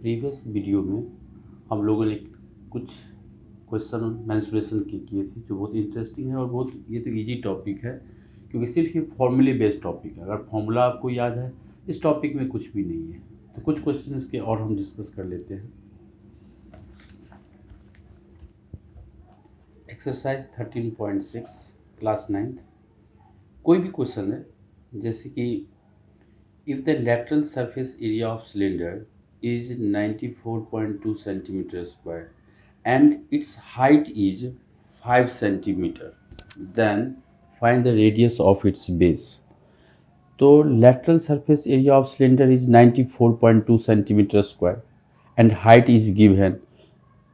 Previous video में हम लोगों ने कुछ क्वेश्चन मेंसुरेशन की किए थे जो बहुत इंटरेस्टिंग है और बहुत ये तो इजी टॉपिक है क्योंकि सिर्फ ये फॉर्मूले बेस्ड टॉपिक है। अगर फॉर्मूला आपको याद है इस टॉपिक में कुछ भी नहीं है। तो कुछ क्वेश्चन इसके और हम डिस्कस कर लेते हैं। Exercise 13.6 class 9th। कोई भी क्वेश्चन है जैसे कि if the lateral surface area of cylinder is 94.2 centimeter square and its height is 5 centimeter, then find the radius of its base. तो lateral surface area of cylinder is 94.2 centimeter square and height is given,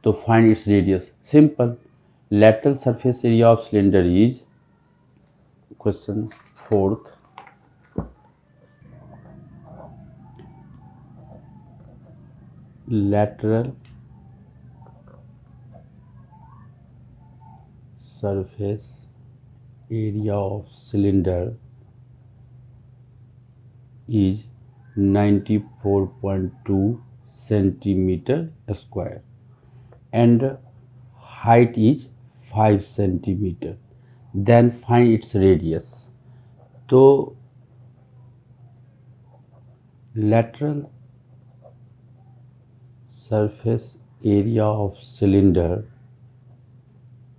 तो find its radius. Simple. Lateral surface area of cylinder is, question 4th, lateral surface area of cylinder is 94.2 centimeter square and height is 5 centimeter. Then find its radius. तो lateral surface area of cylinder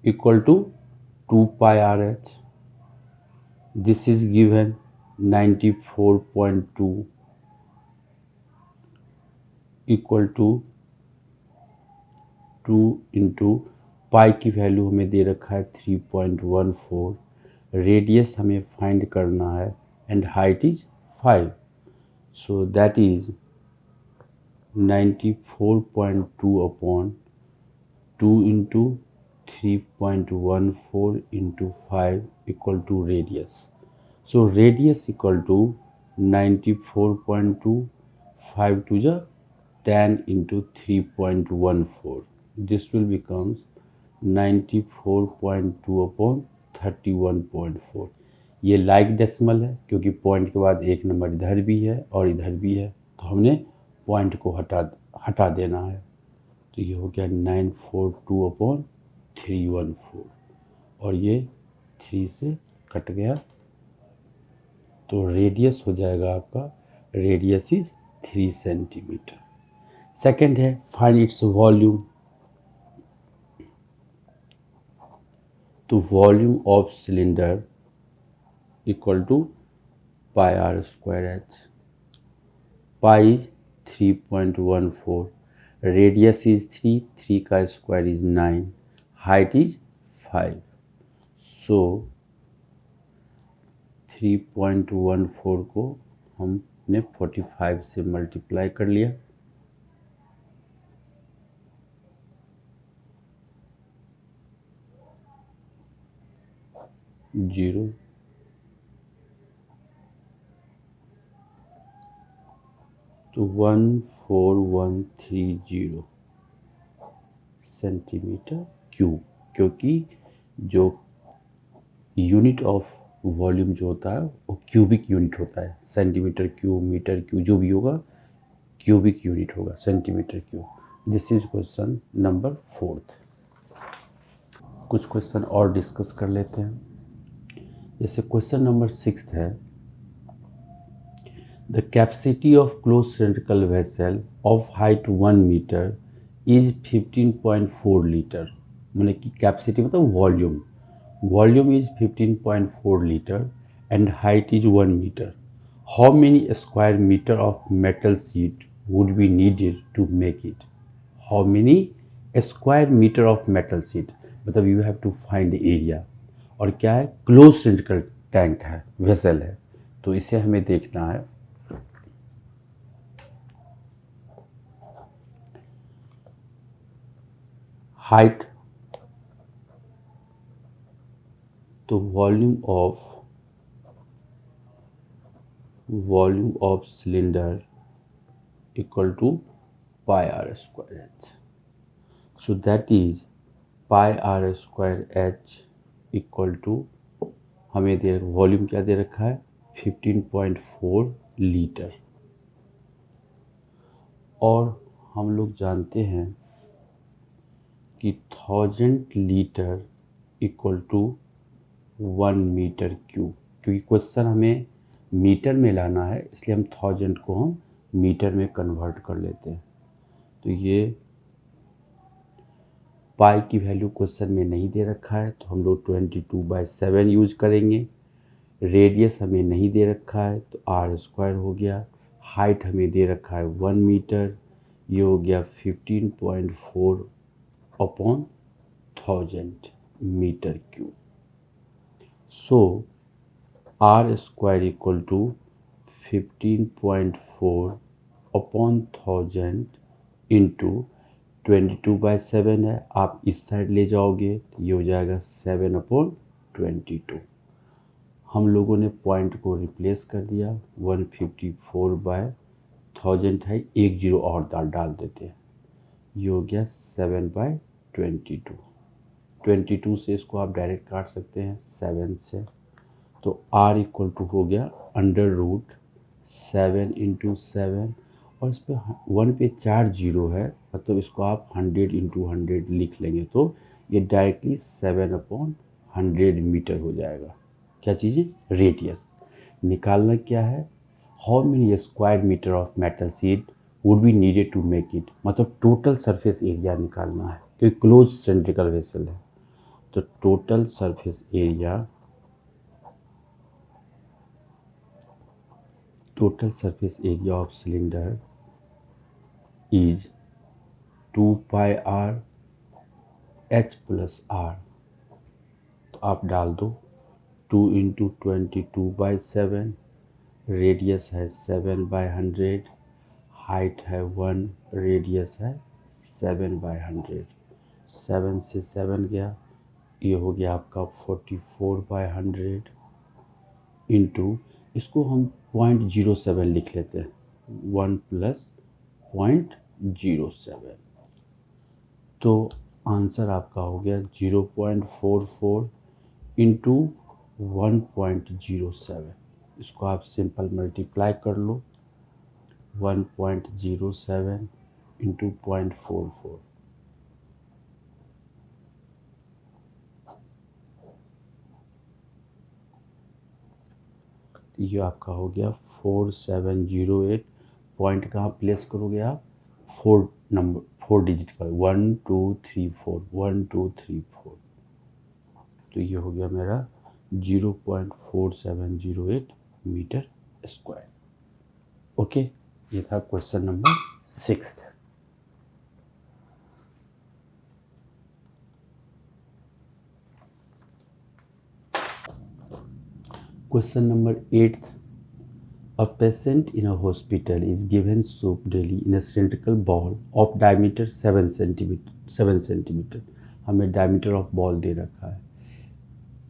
equal to 2 pi RH. This is given 94.2 equal to 2 into pi की value हमें दे रखा है 3.14। Radius हमें find करना है and height is 5। So that is 94.2 upon 2 into 3.14 into 5 equal to radius. So radius equal to 94.2, 5 to the 10 into 3.14. This will becomes 94.2 upon 31.4। ये like decimal है क्योंकि पॉइंट के बाद एक नंबर इधर भी है और इधर भी है, तो हमने पॉइंट को हटा देना है। तो ये हो गया 942 अपॉन 314 और ये 3 से कट गया, तो रेडियस हो जाएगा आपका, रेडियस इज 3 सेंटीमीटर। सेकेंड है फाइंड इट्स वॉल्यूम। तो volume of cylinder equal to pi r square h. Pi is 3.14, radius is 3, 3 का square is 9, height is 5। So 3.14 को हमने 45 से मल्टीप्लाई कर लिया, जीरो, तो 14,130 सेंटीमीटर क्यूब, क्योंकि जो यूनिट ऑफ वॉल्यूम जो होता है वो क्यूबिक यूनिट होता है। सेंटीमीटर क्यूब, मीटर क्यूब, जो भी होगा क्यूबिक यूनिट होगा, centimetre cube. This is question number 4th। कुछ क्वेश्चन और डिस्कस कर लेते हैं। जैसे क्वेश्चन नंबर 6th है, the capacity of close cylindrical vessel of height 1 metre is 15.4 litre. मैंने कि कैपेसिटी मतलब volume, volume is 15.4 litre and height is 1 metre. How many square metre of metal sheet would be needed to make it. How many square metre of metal sheet मतलब you have to find area, और क्या है, close cylindrical tank है, vessel है, तो इसे हमें देखना है। हाइट, तो volume of cylinder equal to pi r square h. So that is pi r square h equal to, हमें दे वॉल्यूम क्या दे रखा है 15.4 लीटर, और हम लोग जानते हैं कि 1000 litre equal to 1 metre cube, क्योंकि क्वेश्चन हमें मीटर में लाना है इसलिए हम 1000 को हम मीटर में कन्वर्ट कर लेते हैं। तो ये पाई की वैल्यू क्वेश्चन में नहीं दे रखा है तो हम लोग 22/7 यूज करेंगे। रेडियस हमें नहीं दे रखा है तो r² हो गया। हाइट हमें दे रखा है 1 मीटर, ये हो गया 15.4 upon 1000 metre cube. So r² equal to 15.4 upon 1000 into 22/7 है। आप इस साइड ले जाओगे तो ये हो जाएगा 7/22। हम लोगों ने पॉइंट को रिप्लेस कर दिया। 154/1000 है, एक जीरो और डाल देते हैं, ये हो गया 7/22। 22 से इसको आप डायरेक्ट काट सकते हैं 7 से, तो r इक्वल टू हो गया √7 इंटू 7, और इस पर 1 पे 4 जीरो है, मतलब इसको आप 100 इंटू 100 लिख लेंगे तो ये डायरेक्टली 7/100 मीटर हो जाएगा। क्या चीज़ है? रेडियस। निकालना क्या है? How many square metre of metal sheet would be needed to make it, मतलब टोटल सरफेस एरिया निकालना है क्योंकि क्लोज सेंट्रिकल वेसल है। तो total surface area of cylinder is 2πr h plus r। तो आप डाल दो 2 इंटू 22/7, रेडियस है 7/100, हाइट है 1, रेडियस है 7/100। 7 से 7 गया, ये हो गया आपका 44/100 इंटू, इसको हम 0.07 लिख लेते हैं, 1 प्लस 0.07। तो आंसर आपका हो गया 0.44 इंटू 1.07। इसको आप सिंपल मल्टीप्लाई कर लो, 1.07 इंटू 0.44, ये आपका हो गया 4708। पॉइंट कहाँ प्लेस करोगे आप? 4 डिजिट पर, 1 2 3 4, 1 2 3 4। तो ये हो गया मेरा 0.4708 मीटर स्क्वायर। ओके, ये था question number 6। Question number 8। A patient in a hospital is given soup daily in a cylindrical ball of diameter 7 centimeter। हमें diameter of ball दे रखा है,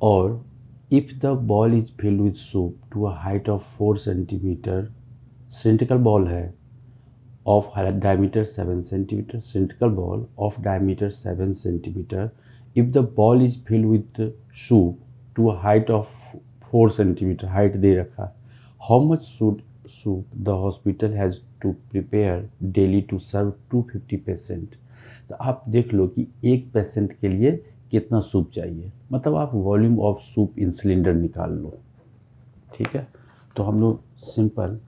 और if the ball is filled with soup to a height of 4 centimeter, cylindrical ball है of diameter 7 centimeter, cylindrical ball of diameter 7 centimeter, if the ball is filled with soup to a height of 4 centimeter, height दे रखा है, how much soup the hospital has to prepare daily to serve 250 patient. तो आप देख लो कि एक patient के लिए कितना सूप चाहिए, मतलब आप volume of soup in cylinder निकाल लो। ठीक है, तो हम लोग सिंपल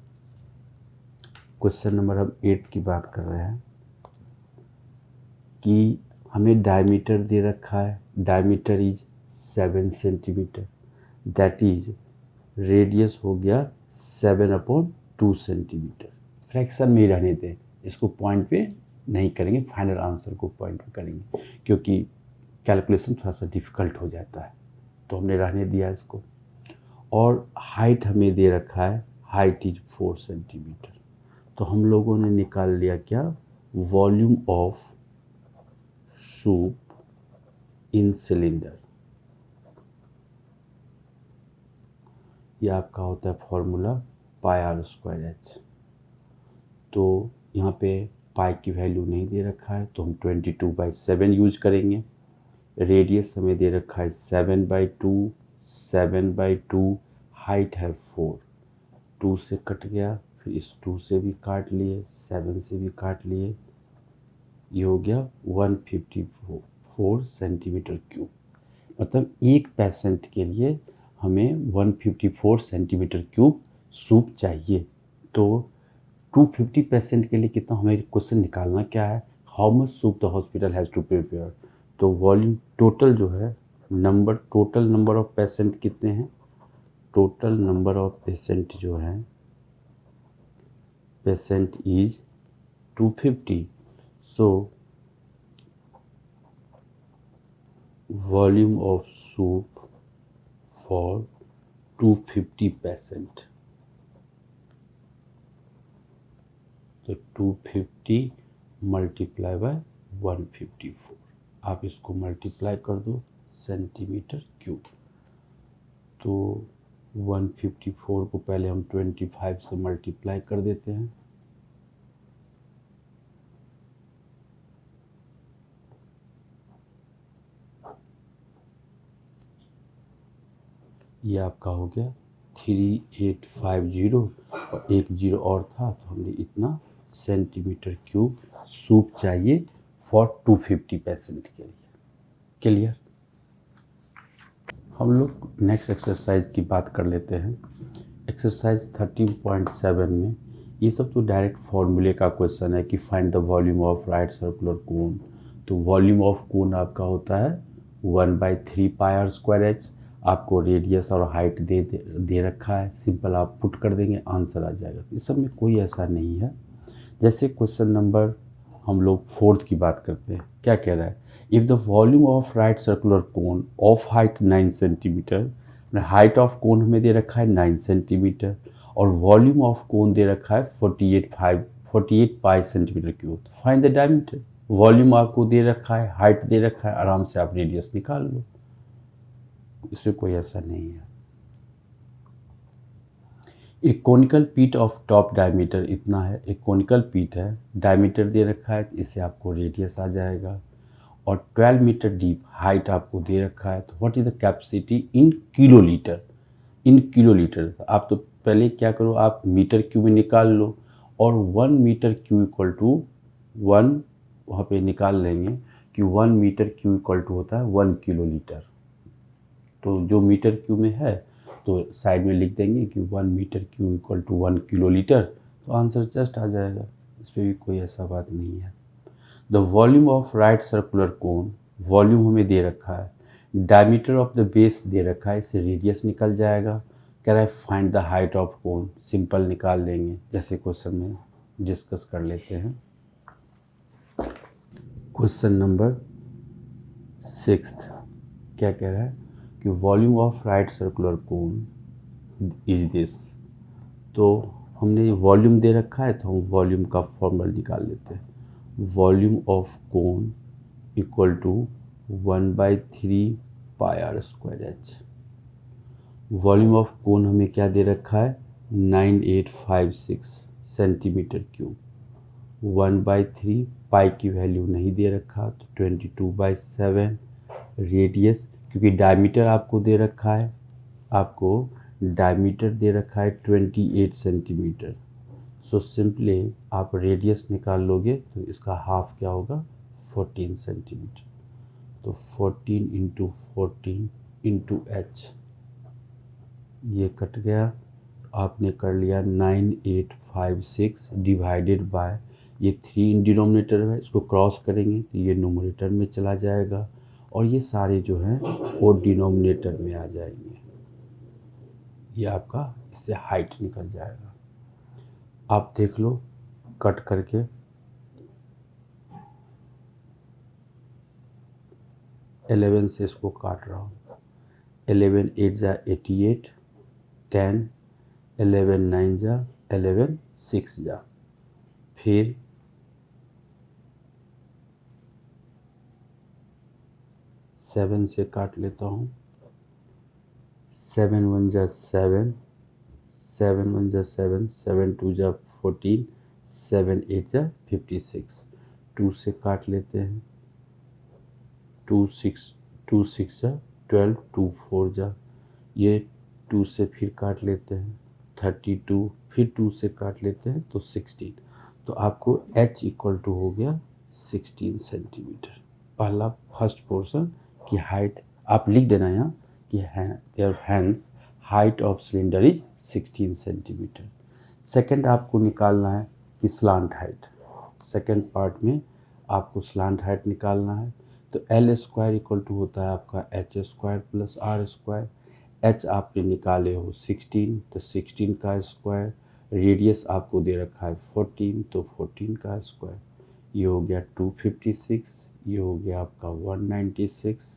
क्वेश्चन नंबर हम 8 की बात कर रहे हैं कि हमें डायमीटर दे रखा है, diameter is 7 centimetre, that is radius हो गया 7/2 सेंटीमीटर। फ्रैक्शन में ही रहने दें, इसको पॉइंट पे नहीं करेंगे, फाइनल आंसर को पॉइंट पे करेंगे क्योंकि कैलकुलेशन थोड़ा सा डिफ़िकल्ट हो जाता है, तो हमने रहने दिया इसको। और हाइट हमें दे रखा है, हाइट इज 4 सेंटीमीटर। तो हम लोगों ने निकाल लिया क्या? Volume of soup in cylinder. ये आपका होता है फॉर्मूला πr²h। तो यहाँ पे पाई की वैल्यू नहीं दे रखा है तो हम 22/7 यूज करेंगे। रेडियस हमें दे रखा है 7/2, 7/2, हाइट है 4, 2 से कट गया, फिर इस 2 से भी काट लिए, 7 से भी काट लिए, ये हो गया 154 सेंटीमीटर क्यूब। मतलब एक पेशेंट के लिए हमें 154 सेंटीमीटर क्यूब सूप चाहिए। तो 250 पेशेंट के लिए कितना हमें क्वेश्चन निकालना क्या है, how much soup the hospital has to prepare. तो वॉल्यूम टोटल जो है टोटल नंबर ऑफ पेशेंट कितने हैं, टोटल नंबर ऑफ पेशेंट जो है patient is 250। So volume of soup for 250 patient, तो 250 मल्टीप्लाई बाय 154, आप इसको मल्टीप्लाई कर दो सेंटीमीटर क्यूब। तो 154 को पहले हम 25 से मल्टीप्लाई कर देते हैं, ये आपका हो गया 3850 और एक जीरो और था, तो हमने इतना सेंटीमीटर क्यूब सूप चाहिए फॉर 250 पेशेंट के लिए। क्लियर। हम लोग नेक्स्ट एक्सरसाइज की बात कर लेते हैं। एक्सरसाइज 13.7 में ये सब तो डायरेक्ट फॉर्मूले का क्वेश्चन है कि find the volume of right circular कोन। तो वॉल्यूम ऑफ कोन आपका होता है 1/3 पाई आर स्क्वायर एच। आपको रेडियस और हाइट दे रखा है, सिंपल आप पुट कर देंगे आंसर आ जाएगा। इस सब में कोई ऐसा नहीं है। जैसे क्वेश्चन नंबर हम लोग 4 की बात करते हैं, क्या कह रहा है, if the volume of right circular cone of height 9 centimetre, height of cone हमें दे रखा है 9 सेंटीमीटर और वॉल्यूम ऑफ कोन दे रखा है 48 पाई centimetre cube, find the diameter. Volume आपको दे रखा है, हाइट दे रखा है, आराम से आप रेडियस निकाल लो, इसमें कोई ऐसा नहीं है। एक कोनिकल पीट ऑफ टॉप डायमीटर इतना है, एक कोनिकल पीट है, डायमीटर दे रखा है, इससे आपको रेडियस आ जाएगा। और 12 मीटर डीप हाइट आपको दे रखा है। तो what is the capacity in kilolitre, in kilolitre. आप तो पहले क्या करो, आप मीटर क्यूब में निकाल लो और 1 मीटर क्यूब इक्वल टू 1, वहाँ पे निकाल लेंगे कि 1 मीटर क्यूब इक्वल टू होता है 1 किलोलीटर। तो जो मीटर क्यूब में है तो साइड में लिख देंगे कि 1 metre cube equal to 1 kilolitre, तो आंसर जस्ट आ जाएगा, इस पर भी कोई ऐसा बात नहीं है। The volume of right circular cone, volume हमें दे रखा है, डायमीटर ऑफ द बेस दे रखा है, इससे रेडियस निकल जाएगा। कह रहा है find the height of cone, simple निकाल लेंगे, जैसे क्वेश्चन में डिस्कस कर लेते हैं। क्वेश्चन नंबर 6 क्या कह रहा है कि volume of right circular cone is this. तो हमने वॉल्यूम दे रखा है तो हम वॉल्यूम का फॉर्मूला निकाल लेते हैं। Volume of cone equal to 1/3 pi r square h. Volume of cone हमें क्या दे रखा है 9856 सेंटीमीटर क्यूब। 1/3 पाई की वैल्यू नहीं दे रखा तो 22/7। रेडियस क्योंकि डायमीटर आपको दे रखा है, आपको डायमीटर दे रखा है 28 सेंटीमीटर। सो सिंपली आप रेडियस निकाल लोगे तो इसका हाफ क्या होगा 14 सेंटीमीटर। तो 14 इंटू 14 इंटू एच, ये कट गया, आपने कर लिया 9856 डिवाइडेड बाय, ये 3 डिनोमिनेटर है, इसको क्रॉस करेंगे तो ये नोमिनेटर में चला जाएगा और ये सारे जो हैं वो डिनोमिनेटर में आ जाएंगे। ये आपका इससे हाइट निकल जाएगा। आप देख लो कट करके, एलेवन से इसको काट रहा हूँ, 11 8 जा 88, 10, 11 9 जा 11, 6 जा, फिर 7 से काट लेता हूँ, 7 1 जा 7, 7 1 जा 7, 7 2 जा 14, 7 8 जा 56, 2 से काट लेते हैं, 2 6 जा 12, 2 4 जा, ये 2 से फिर काट लेते हैं 32, फिर 2 से काट लेते हैं तो 16। तो आपको h इक्वल टू हो गया 16 सेंटीमीटर। पहला फर्स्ट पोर्शन की हाइट आप लिख देना यहाँ कि their hands height of cylinder is 16 centimetre. Second आपको निकालना है कि स्लांट हाइट। सेकंड पार्ट में आपको स्लांट हाइट निकालना है। तो एल स्क्वायर इक्वल टू होता है आपका h square plus r square. H आपने निकाले हो 16, तो 16 का स्क्वायर, रेडियस आपको दे रखा है 14, तो 14 का स्क्वायर। ये हो गया 256, ये हो गया आपका 196,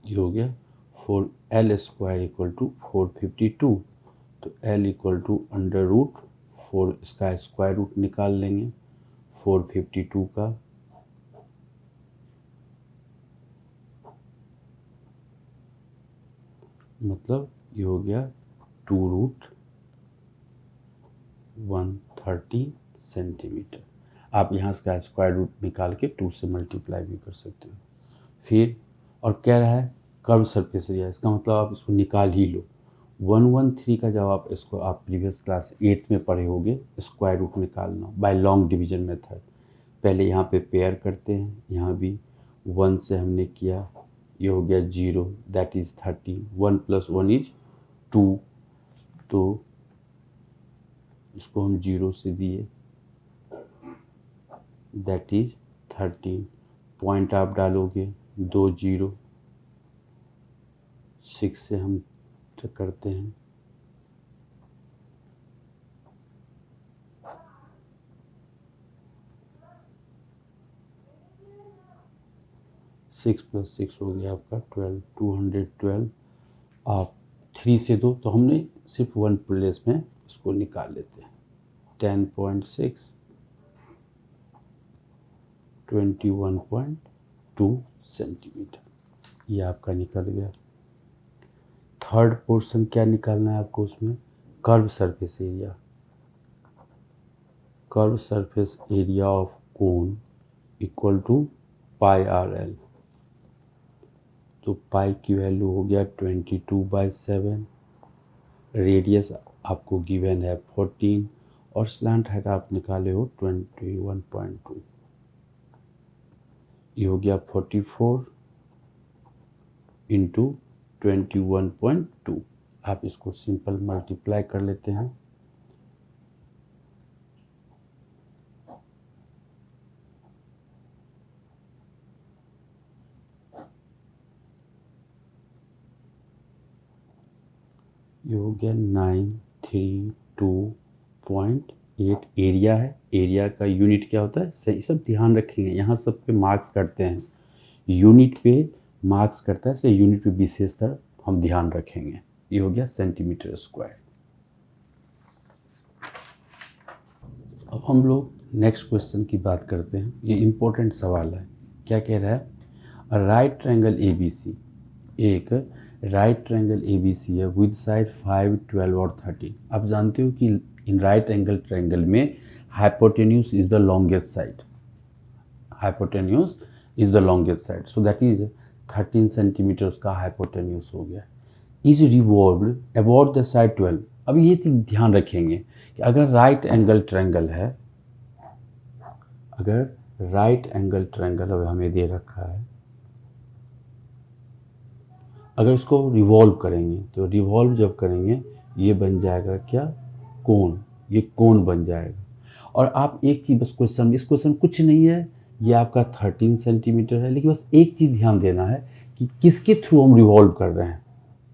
ये हो गया 4। एल स्क्वायर इक्वल टू 452, तो l equal to under root 4, इसका स्क्वायर रूट निकाल लेंगे 452 का, मतलब ये हो गया 2√130 सेंटीमीटर। आप यहाँ इसका स्क्वायर रूट निकाल के 2 से मल्टीप्लाई भी कर सकते हो। फिर और कह रहा है कर्व सरफेस एरिया, इसका मतलब आप इसको निकाल ही लो। 113 का जब आप इसको आप प्रीवियस क्लास 8 में पढ़े होगे, स्क्वायर रूट निकालना बाय लॉन्ग डिवीजन मेथड। पहले यहाँ पे पेयर करते हैं, यहाँ भी 1 से हमने किया, ये हो गया 0, दैट इज़ 30, 1 + 1 इज 2, तो इसको हम 0 से दिए, दैट इज 13। पॉइंट आप डालोगे 2 0, 6 से हम करते हैं, सिक्स प्लस 6 हो गया आपका 12, 212। आप 3 से दो, तो हमने सिर्फ 1 प्लेस में इसको निकाल लेते हैं। 10.6, 21.2 सेंटीमीटर, ये आपका निकल गया। थर्ड पोर्शन क्या निकालना है आपको, उसमें curve surface area. Curve surface area of cone equal to pi r l. तो पाई की वैल्यू हो गया 22/7, रेडियस आपको गिवन है 14, और स्लैंट हाइट आप निकाले हो 21.2, ये हो गया 44 इंटू 21.2। आप इसको सिंपल मल्टीप्लाई कर लेते हैं, ये हो गया 932.8। एरिया है, एरिया का यूनिट क्या होता है, सही सब ध्यान रखेंगे, यहाँ सब पे मार्क्स करते हैं, यूनिट पे मार्क्स करता है, इसलिए यूनिट पे विशेषतर हम ध्यान रखेंगे। ये हो गया सेंटीमीटर स्क्वायर। अब हम लोग नेक्स्ट क्वेश्चन की बात करते हैं। ये इम्पोर्टेंट सवाल है। क्या कह रहा है, राइट ट्रायंगल ABC, एक राइट ट्रायंगल ABC है विद साइड 5, 12 और 13। आप जानते हो कि इन राइट एंगल ट्रायंगल में hypotenuse is the longest side, hypotenuse is the longest side, so that is 13 centimetre उसका हाइपोटेन्यूज हो गया। Is revolved about the side 12। अब ये ध्यान रखेंगे कि अगर राइट एंगल ट्रायंगल है, अगर राइट एंगल ट्रायंगल अब हमें दे रखा है, अगर इसको रिवॉल्व करेंगे, तो रिवॉल्व जब करेंगे ये बन जाएगा क्या, कोन, ये कोन बन जाएगा। और आप एक चीज़ बस क्वेश्चन, इस क्वेश्चन कुछ नहीं है, ये आपका 13 सेंटीमीटर है, लेकिन बस एक चीज़ ध्यान देना है कि किसके थ्रू हम रिवॉल्व कर रहे हैं,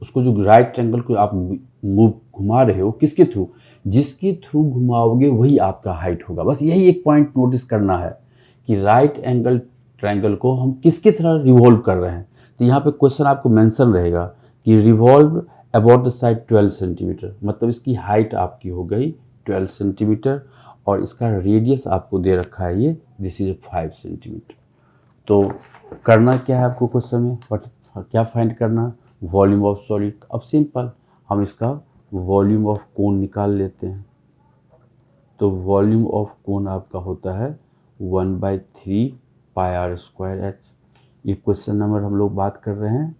उसको जो राइट ट्रायंगल को आप मूव घुमा रहे हो किसके थ्रू, जिसके थ्रू घुमाओगे वही आपका हाइट होगा। बस यही एक पॉइंट नोटिस करना है कि राइट एंगल ट्रायंगल को हम किसकी तरह रिवॉल्व कर रहे हैं। तो यहाँ पे क्वेश्चन आपको मेंशन रहेगा कि revolve about the side 12 centimetre, मतलब इसकी हाइट आपकी हो गई 12 सेंटीमीटर, और इसका रेडियस आपको दे रखा है ये, दिस इज 5 सेंटीमीटर। तो करना क्या है आपको क्वेश्चन में, बट क्या फाइंड करना, वॉल्यूम ऑफ सॉलिड। अब सिंपल हम इसका वॉल्यूम ऑफ कोन निकाल लेते हैं। तो वॉल्यूम ऑफ कोन आपका होता है 1/3 पाई आर स्क्वायर एच। ये क्वेश्चन नंबर हम लोग बात कर रहे हैं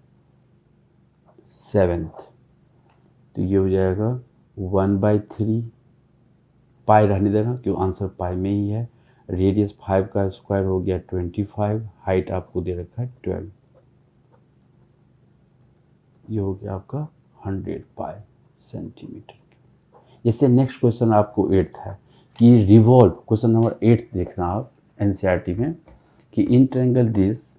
7th। तो ये हो जाएगा 1/3 पाई रहने देना क्यों आंसर पाई में ही है। रेडियस 5 का स्क्वायर हो गया 25, हाइट आपको दे रखा है 12, ये हो गया आपका 100 पाई सेंटीमीटर। जैसे नेक्स्ट क्वेश्चन आपको 8th है कि रिवॉल्व, क्वेश्चन नंबर 8 देखना आप एनसीईआरटी में कि in triangle this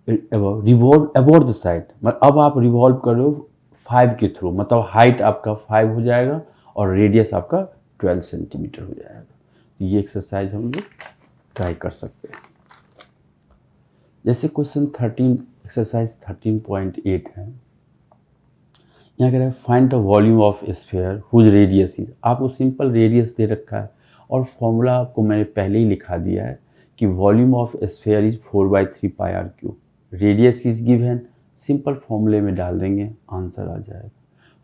revolve about the side. अब आप रिवॉल्व कर रहे हो 5 के थ्रू, मतलब हाइट आपका 5 हो जाएगा और रेडियस आपका 12 सेंटीमीटर हो जाएगा। तो ये एक्सरसाइज हम लोग ट्राई कर सकते हैं। जैसे क्वेश्चन 13 एक्सरसाइज 13.8 है, यहाँ कह रहा है find the volume of sphere whose radius is. आपको सिंपल रेडियस दे रखा है और फॉर्मूला आपको मैंने पहले ही लिखा दिया है कि volume of sphere is 4/3 pi r cube, radius is given, simple फॉर्मूले में डाल देंगे आंसर आ जाएगा।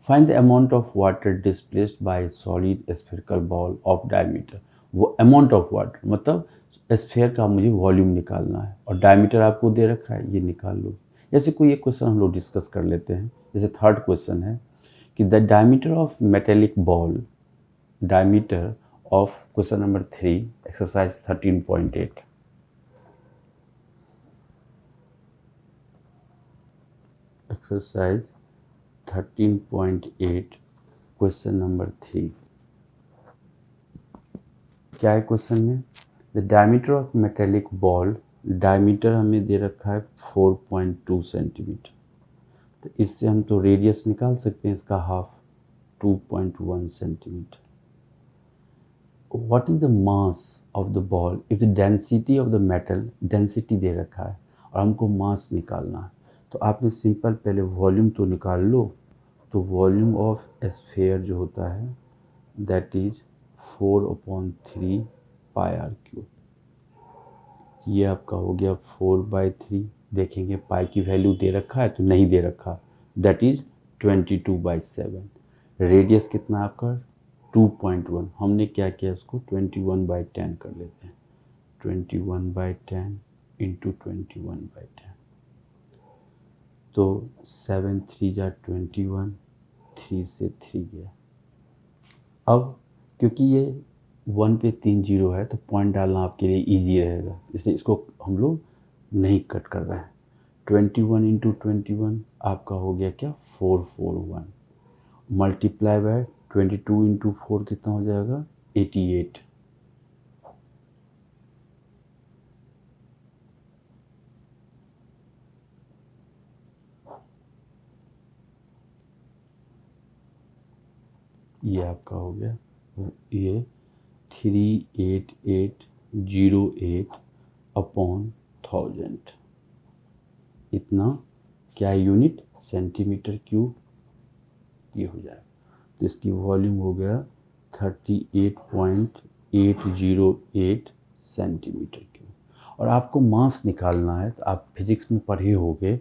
Find the amount of water displaced by solid spherical ball of diameter. वो अमाउंट ऑफ वाटर मतलब स्फीयर का मुझे वॉल्यूम निकालना है और डायमीटर आपको दे रखा है, ये निकाल लो। जैसे कोई एक क्वेश्चन हम लोग डिस्कस कर लेते हैं। जैसे थर्ड क्वेश्चन है कि the diameter of metallic ball, diameter of question number 3 exercise 13.8। Exercise 13.8 question number 3 क्या है क्वेश्चन में, the diameter of metallic ball, diameter हमें दे रखा है 4.2 सेंटीमीटर। तो इससे हम तो रेडियस निकाल सकते हैं इसका half 2.1 centimetre. What is the mass of the ball if the density of the metal, density दे रखा है और हमको मास निकालना है। तो आपने सिंपल पहले वॉल्यूम तो निकाल लो। तो वॉल्यूम ऑफ स्फीयर जो होता है that is 4/3 pi r cube. ये आपका हो गया 4/3। देखेंगे पाई की वैल्यू दे रखा है तो नहीं दे रखा, दैट इज 22/7। रेडियस कितना आपका 2.1, हमने क्या किया इसको 21/10 कर लेते हैं। 21/10 इंटू 21/10 तो 7 3 जा 21, 3 से 3 गया। अब क्योंकि ये 1 पे 3 जीरो है तो पॉइंट डालना आपके लिए इजी रहेगा, इसलिए इसको हम लोग नहीं कट कर रहे हैं। 21 इंटू 21 आपका हो गया क्या 441, मल्टीप्लाई बाय 22 इंटू 4 कितना हो जाएगा 88। ये आपका हो गया ये 38808 अपॉन 1000, इतना क्या यूनिट सेंटीमीटर क्यूब ये हो जाएगा। तो इसकी वॉल्यूम हो गया 38.808 सेंटीमीटर क्यूब। और आपको मास निकालना है तो आप फिजिक्स में पढ़े होंगे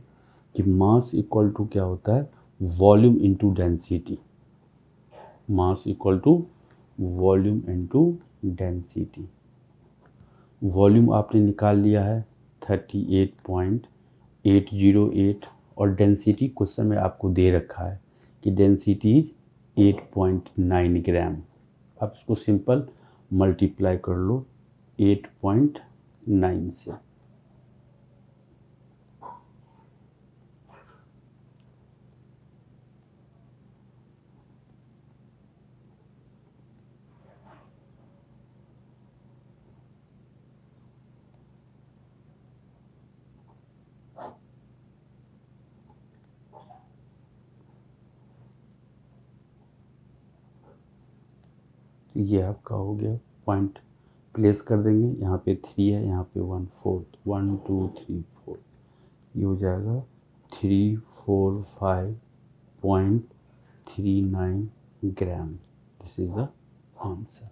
कि मास इक्वल टू क्या होता है volume into density. Mass equal to volume into density. Volume आपने निकाल लिया है 38.808 और डेंसिटी क्वेश्चन में आपको दे रखा है कि डेंसिटी इज 8.9 ग्राम। आप इसको सिंपल मल्टीप्लाई कर लो 8.9 से। ये आपका हो गया, पॉइंट प्लेस कर देंगे, यहाँ पे 3 है, यहाँ पे 1/4, 1 2 3 4, ये हो जाएगा 345.39 gram. This is the answer.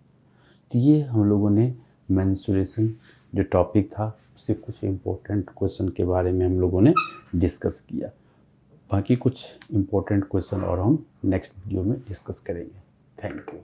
तो ये हम लोगों ने मेंसुरेशन जो टॉपिक था उससे कुछ इम्पोर्टेंट क्वेश्चन के बारे में हम लोगों ने डिस्कस किया। बाकी कुछ इम्पोर्टेंट क्वेश्चन और हम नेक्स्ट वीडियो में डिस्कस करेंगे। Thank you.